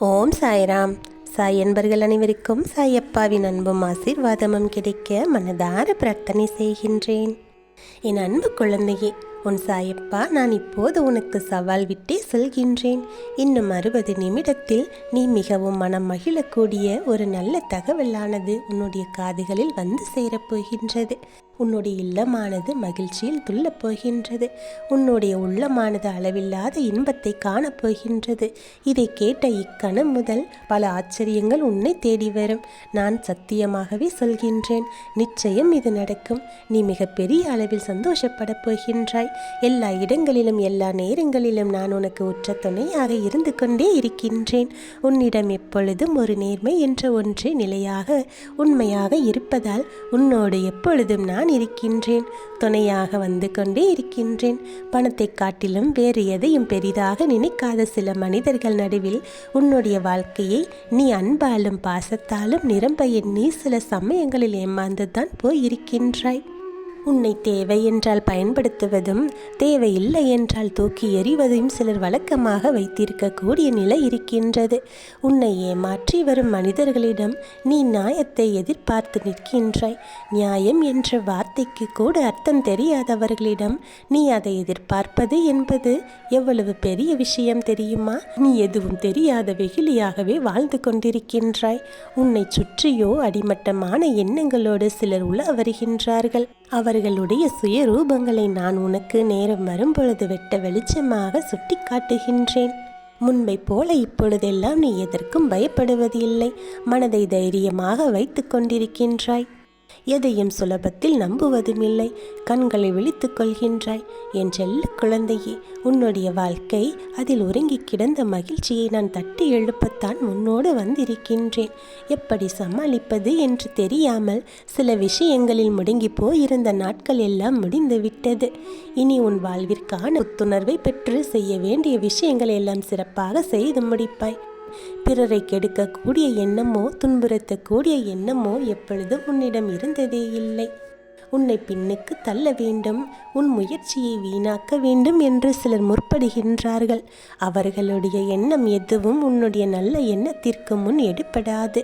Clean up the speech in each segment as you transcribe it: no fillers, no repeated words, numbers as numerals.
ஓம் சாய்ராம். சாய் என்பர்கள் அனைவருக்கும் சாயப்பாவின் அன்பும் ஆசீர்வாதமும் கிடைக்க மனதார பிரார்த்தனை செய்கின்றேன். என் அன்பு குழந்தையே, உன் சாயப்பா நான் இப்போது உனக்கு சவால் விட்டே சொல்கின்றேன். இன்னும் 60 நிமிடத்தில் நீ மிகவும் மனம் மகிழக்கூடிய ஒரு நல்ல தகவலானது உன்னுடைய காதுகளில் வந்து சேரப்போகின்றது. உன்னுடைய இல்லமானது மகிழ்ச்சியில் துள்ளப் போகின்றது. உன்னுடைய உள்ளமானது அளவில்லாத இன்பத்தை காணப்போகின்றது. இதை கேட்ட இக்கணம் முதல் பல ஆச்சரியங்கள் உன்னை தேடி வரும். நான் சத்தியமாகவே சொல்கின்றேன், நிச்சயம் இது நடக்கும். நீ மிகப்பெரிய அளவில் சந்தோஷப்படப் போகின்றாய். எல்லா இடங்களிலும் எல்லா நேரங்களிலும் நான் உனக்கு உற்ற துணையாக இருந்து கொண்டே இருக்கின்றேன். உன்னிடம் எப்பொழுதும் ஒரு நேர்மை என்ற ஒன்று நிலையாக உண்மையாக இருப்பதால் உன்னோடு எப்பொழுதும் நான் இருக்கின்றேன். துணையாக வந்து கொண்டே இருக்கின்றேன். பணத்தை காட்டிலும் வேறு எதையும் பெரிதாக நினைக்காத சில மனிதர்கள் நடுவில் உன்னுடைய வாழ்க்கையை நீ அன்பாலும் பாசத்தாலும் நிரம்ப எண்ணி சில சமயங்களில் ஏமாந்துதான் போயிருக்கின்றாய். உன்னை தேவை என்றால் பயன்படுத்துவதும் தேவையில்லை என்றால் தூக்கி எறிவதையும் சிலர் வழக்கமாக வைத்திருக்கக்கூடிய நிலை இருக்கின்றது. உன்னை ஏமாற்றி வரும் மனிதர்களிடம் நீ நியாயத்தை எதிர்பார்த்து நிற்கின்றாய். நியாயம் என்ற வார்த்தைக்கு கூட அர்த்தம் தெரியாதவர்களிடம் நீ அதை எதிர்பார்ப்பது என்பது எவ்வளவு பெரிய விஷயம் தெரியுமா? நீ எதுவும் தெரியாத வெகுளியாகவே வாழ்ந்து கொண்டிருக்கின்றாய். உன்னை சுற்றியோ அடிமட்டமான எண்ணங்களோடு சிலர் உலா வருகின்றார்கள். அவர்களுடைய சுயரூபங்களை நான் உனக்கு நேரம் வரும்பொழுது வெட்ட வெளிச்சமாக சுட்டி காட்டுகின்றேன். முன்பை போல இப்பொழுதெல்லாம் நீ எதற்கும் பயப்படுவதில்லை. மனதை தைரியமாக வைத்து கொண்டிருக்கின்றாய். எதையும் சுலபத்தில் நம்புவதும் இல்லை. கண்களை விழித்துக் கொள்கின்றாய். என் செல்ல குழந்தையே, உன்னுடைய வாழ்க்கை அதில் உறங்கி கிடந்த மகிழ்ச்சியை நான் தட்டி எழுப்பத்தான் உன்னோடு வந்திருக்கின்றேன். எப்படி சமாளிப்பது என்று தெரியாமல் சில விஷயங்களில் முடங்கி போயிருந்த நாட்கள் எல்லாம் முடிந்து விட்டது. இனி உன் வாழ்விற்கான புத்துணர்வை பெற்று செய்ய வேண்டிய விஷயங்களை எல்லாம் சிறப்பாக செய்து முடிப்பாய். பிறரை கெடுக்கக்கூடிய எண்ணமோ துன்புறுத்தக்கூடிய எண்ணமோ எப்பொழுதும் உன்னிடம் இருந்ததே இல்லை. உன்னை பின்னுக்கு தள்ள வேண்டும், உன் முயற்சியை வீணாக்க வேண்டும் என்று சிலர் முற்படுகின்றார்கள். அவர்களுடைய எண்ணம் எதுவும் உன்னுடைய நல்ல எண்ணத்திற்கு முன் எடுப்படாது.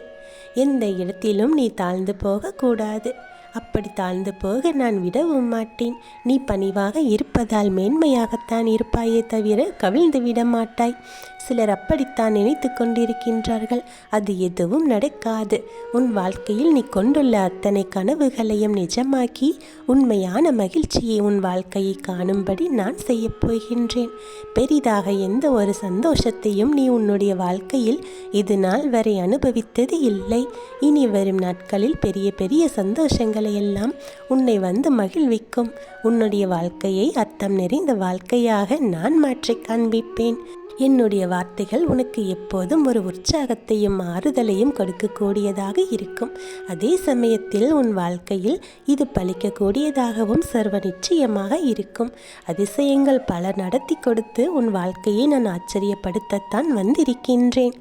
எந்த இடத்திலும் நீ தாழ்ந்து போகக்கூடாது. அப்படி தாழ்ந்து போக நான் விடவும் மாட்டேன். நீ பணிவாக இருப்பதால் மேன்மையாகத்தான் இருப்பாயே தவிர கவிழ்ந்து விட மாட்டாய். சிலர் அப்படித்தான் நினைத்து கொண்டிருக்கின்றார்கள். அது எதுவும் நடக்காது. உன் வாழ்க்கையில் நீ கொண்டுள்ள அத்தனை கனவுகளையும் நிஜமாக்கி உண்மையான மகிழ்ச்சியை உன் வாழ்க்கையை காணும்படி நான் செய்யப் போகின்றேன். பெரிதாக எந்த ஒரு சந்தோஷத்தையும் நீ உன்னுடைய வாழ்க்கையில் இது நாள் வரை அனுபவித்தது இல்லை. இனி வரும் நாட்களில் பெரிய பெரிய சந்தோஷங்களை எல்லாம் உன்னை வந்து மகிழ்விக்கும். உன்னுடைய வாழ்க்கையை அர்த்தம் நிறைந்த வாழ்க்கையாக நான் மாற்றி காண்பிப்பேன். என்னுடைய வார்த்தைகள் உனக்கு எப்போதும் ஒரு உற்சாகத்தையும் ஆறுதலையும் கொடுக்கக்கூடியதாக இருக்கும். அதே சமயத்தில் உன் வாழ்க்கையில் இது பலிக்கக்கூடியதாகவும் சர்வ நிச்சயமாக இருக்கும். அதிசயங்கள் பல நடத்தி கொடுத்து உன் வாழ்க்கையை நான் ஆச்சரியப்படுத்தத்தான் வந்திருக்கின்றேன்.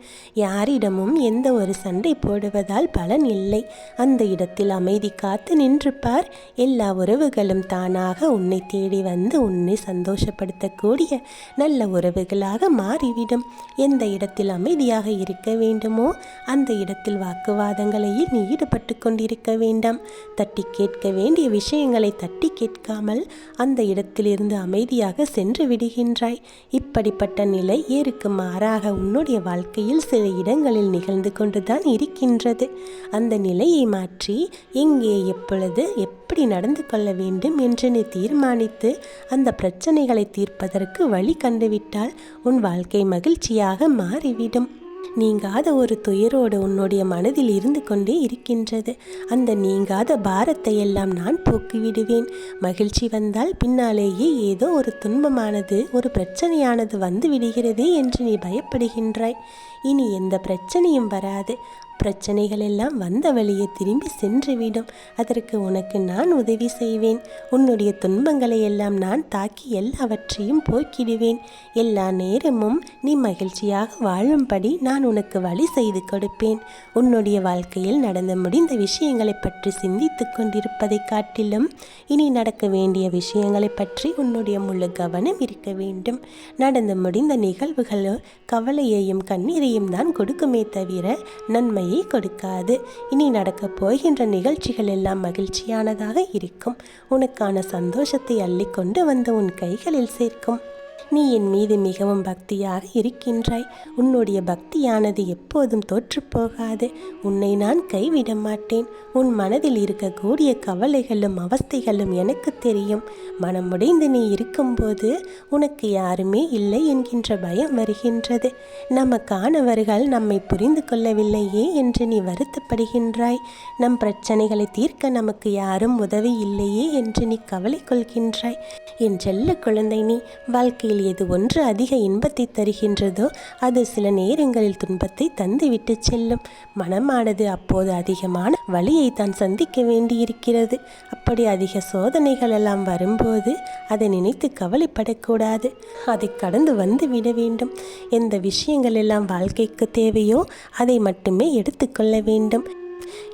யாரிடமும் எந்த ஒரு சண்டை போடுவதால் பலன் இல்லை. அந்த இடத்தில் அமைதி காத்து நின்று பார். எல்லா உறவுகளும் தானாக உன்னை தேடி வந்து உன்னை சந்தோஷப்படுத்தக்கூடிய நல்ல உறவுகளாக மாறிவிடும். எந்த இடத்தில் அமைதியாக இருக்க வேண்டுமோ அந்த இடத்தில் வாக்குவாதங்களையும் நீ ஈடுபட்டு கொண்டிருக்க வேண்டாம். தட்டி கேட்க வேண்டிய விஷயங்களை தட்டி கேட்காமல் அந்த இடத்திலிருந்து அமைதியாக சென்று விடுகின்றாய். இப்படிப்பட்ட நிலை ஏற்கு மாறாக உன்னுடைய வாழ்க்கையில் சில இடங்களில் நிகழ்ந்து கொண்டுதான் இருக்கின்றது. அந்த நிலையை மாற்றி எங்கே எப்பொழுது எப்படி நடந்து கொள்ள வேண்டும் என்று நீ தீர்மானித்து அந்த பிரச்சனைகளை தீர்ப்பதற்கு வழி கண்டுவிட்டால் உன் வாழ்க்கை மகிழ்ச்சியாக மாறிவிடும். நீங்காத ஒரு துயரோடு உன்னுடைய மனதில் இருந்து கொண்டே இருக்கின்றது. அந்த நீங்காத பாரத்தை எல்லாம் நான் போக்கிவிடுவேன். மகிழ்ச்சி வந்தால் பின்னாலேயே ஏதோ ஒரு துன்பமானது ஒரு பிரச்சனையானது வந்து விடுகிறதே என்று நீ பயப்படுகின்றாய். இனி எந்த பிரச்சனையும் வராது. பிரச்சனைகள் எல்லாம் வந்த வழியே திரும்பி சென்றுவிடும். அதற்கு உனக்கு நான் உதவி செய்வேன். உன்னுடைய துன்பங்களை எல்லாம் நான் தாக்கி எல்லாவற்றையும் போக்கிடுவேன். எல்லா நேரமும் நீ மகிழ்ச்சியாக வாழும்படி நான் உனக்கு வழி செய்து கொடுப்பேன். உன்னுடைய வாழ்க்கையில் நடந்து முடிந்த விஷயங்களை பற்றி சிந்தித்து கொண்டிருப்பதை காட்டிலும் இனி நடக்க வேண்டிய விஷயங்களை பற்றி உன்னுடைய முழு கவனம் இருக்க வேண்டும். நடந்து முடிந்த நிகழ்வுகளோ கவலையையும் கண்ணீரையும் தான் கொடுக்குமே தவிர நன்மையை கொடுக்காது. இனி நடக்கப் போகின்ற நிகழ்ச்சிகள் எல்லாம் மகிழ்ச்சியானதாக இருக்கும். உனக்கான சந்தோஷத்தை அள்ளிக்கொண்டு வந்து உன் கைகளில் சேர்க்கும். நீ என் மீது மிகவும் பக்தியாக இருக்கின்றாய். உன்னுடைய பக்தியானது எப்போதும் தோற்றுப்போகாது. உன்னை நான் கைவிட மாட்டேன். உன் மனதில் இருக்கக்கூடிய கவலைகளும் அவஸ்தைகளும் எனக்கு தெரியும். மனமுடைந்து நீ இருக்கும்போது உனக்கு யாருமே இல்லை என்கின்ற பயம் வருகின்றது. நமக்கானவர்கள் நம்மை புரிந்து கொள்ளவில்லையே என்று நீ வருத்தப்படுகின்றாய். நம் பிரச்சனைகளை தீர்க்க நமக்கு யாரும் உதவி இல்லையே என்று நீ கவலை கொள்கின்றாய். என் செல்ல குழந்தை, நீ வாழ்க்கையில் எது ஒன்று அதிக இன்பத்தை தருகின்றதோ அது சில நேரங்களில் துன்பத்தை தந்துவிட்டு செல்லும். மனமானது அப்போது அதிகமான வலியை தான் சந்திக்க வேண்டியிருக்கிறது. அப்படி அதிக சோதனைகள் எல்லாம் வரும்போது அதை நினைத்து கவலைப்படக்கூடாது. அதை கடந்து வந்து விட வேண்டும். எந்த விஷயங்கள் எல்லாம் வாழ்க்கைக்கு தேவையோ அதை மட்டுமே எடுத்துக்கொள்ள வேண்டும்.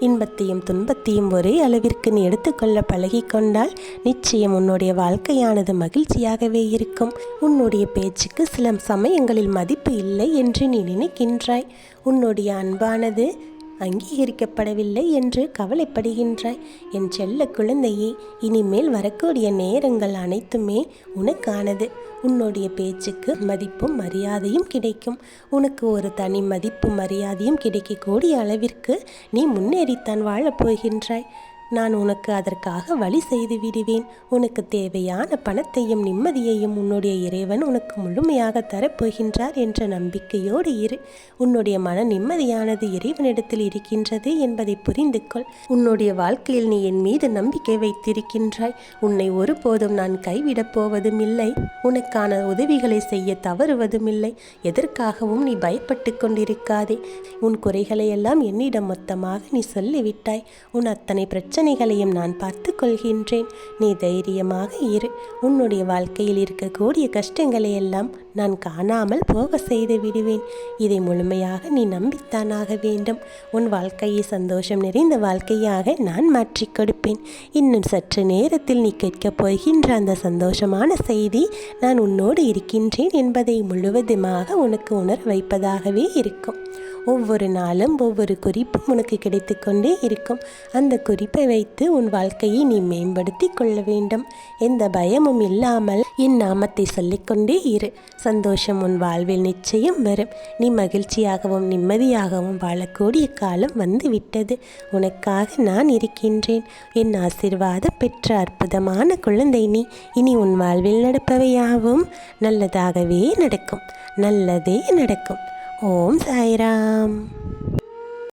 இன்பத்தையும் துன்பத்தையும் ஒரே அளவிற்கு நீ எடுத்துக்கொள்ள பழகிக்கொண்டால் நிச்சயம் உன்னுடைய வாழ்க்கையானது மகிழ்ச்சியாகவே இருக்கும். உன்னுடைய பேச்சுக்கு சில சமயங்களில் மதிப்பு இல்லை என்று நீ நினைக்கின்றாய். உன்னுடைய அன்பானது அங்கீகரிக்கப்படவில்லை என்று கவலைப்படுகின்றாய். என் செல்ல குழந்தையே, இனிமேல் வரக்கூடிய நேரங்கள் அனைத்துமே உனக்கானது. உன்னுடைய பேச்சுக்கு மதிப்பும் மரியாதையும் கிடைக்கும். உனக்கு ஒரு தனி மதிப்பும் மரியாதையும் கிடைக்கக்கூடிய அளவிற்கு நீ முன்னேறித்தான் வாழப்போகின்றாய். நான் உனக்கு அதற்காக வழி செய்து விடுவேன். உனக்கு தேவையான பணத்தையும் நிம்மதியையும் உன்னுடைய இறைவன் உனக்கு முழுமையாக தரப்போகின்றார் என்ற நம்பிக்கையோடு இரு. உன்னுடைய மன நிம்மதியானது இறைவனிடத்தில் இருக்கின்றது என்பதை புரிந்து கொள். உன்னுடைய வாழ்க்கையில் நீ என் மீது நம்பிக்கை வைத்திருக்கின்றாய். உன்னை ஒருபோதும் நான் கைவிடப் போவதும் இல்லை. உனக்கான உதவிகளை செய்ய தவறுவதும் இல்லை. எதற்காகவும் நீ பயப்பட்டு கொண்டிருக்காதே. உன் குறைகளை எல்லாம் என்னிடம் மொத்தமாக நீ சொல்லிவிட்டாய். உன் அத்தனை பிரச்சனைகளையும் நான் பார்த்து கொள்கின்றேன். நீ தைரியமாக இரு. உன்னுடைய வாழ்க்கையில் இருக்கக்கூடிய கஷ்டங்களை எல்லாம் நான் காணாமல் போக செய்து விடுவேன். இதை முழுமையாக நீ நம்பித்தானாக வேண்டும். உன் வாழ்க்கையை சந்தோஷம் நிறைந்த வாழ்க்கையாக நான் மாற்றிக் கொடுப்பேன். இன்னும் சற்று நேரத்தில் நீ கேட்கப் போகின்ற அந்த சந்தோஷமான செய்தி நான் உன்னோடு இருக்கின்றேன் என்பதை முழுவதுமாக உனக்கு உணர வைப்பதாகவே இருக்கும். ஒவ்வொரு நாளும் ஒவ்வொரு குறிப்பும் உனக்கு கிடைத்து கொண்டே இருக்கும். அந்த குறிப்பை வைத்து உன் வாழ்க்கையை நீ மேம்படுத்தி கொள்ள வேண்டும். எந்த பயமும் இல்லாமல் என் நாமத்தை சொல்லிக்கொண்டே இரு. சந்தோஷம் உன் வாழ்வில் நிச்சயம் வரும். நீ மகிழ்ச்சியாகவும் நிம்மதியாகவும் வாழக்கூடிய காலம் வந்துவிட்டது. உனக்காக நான் இருக்கின்றேன். என் ஆசீர்வாதம் பெற்ற அற்புதமான குழந்தை நீ. இனி உன் வாழ்வில் நடப்பவையாவும் நல்லதாகவே நடக்கும். நல்லதே நடக்கும். ஓம் சாய்ராம்.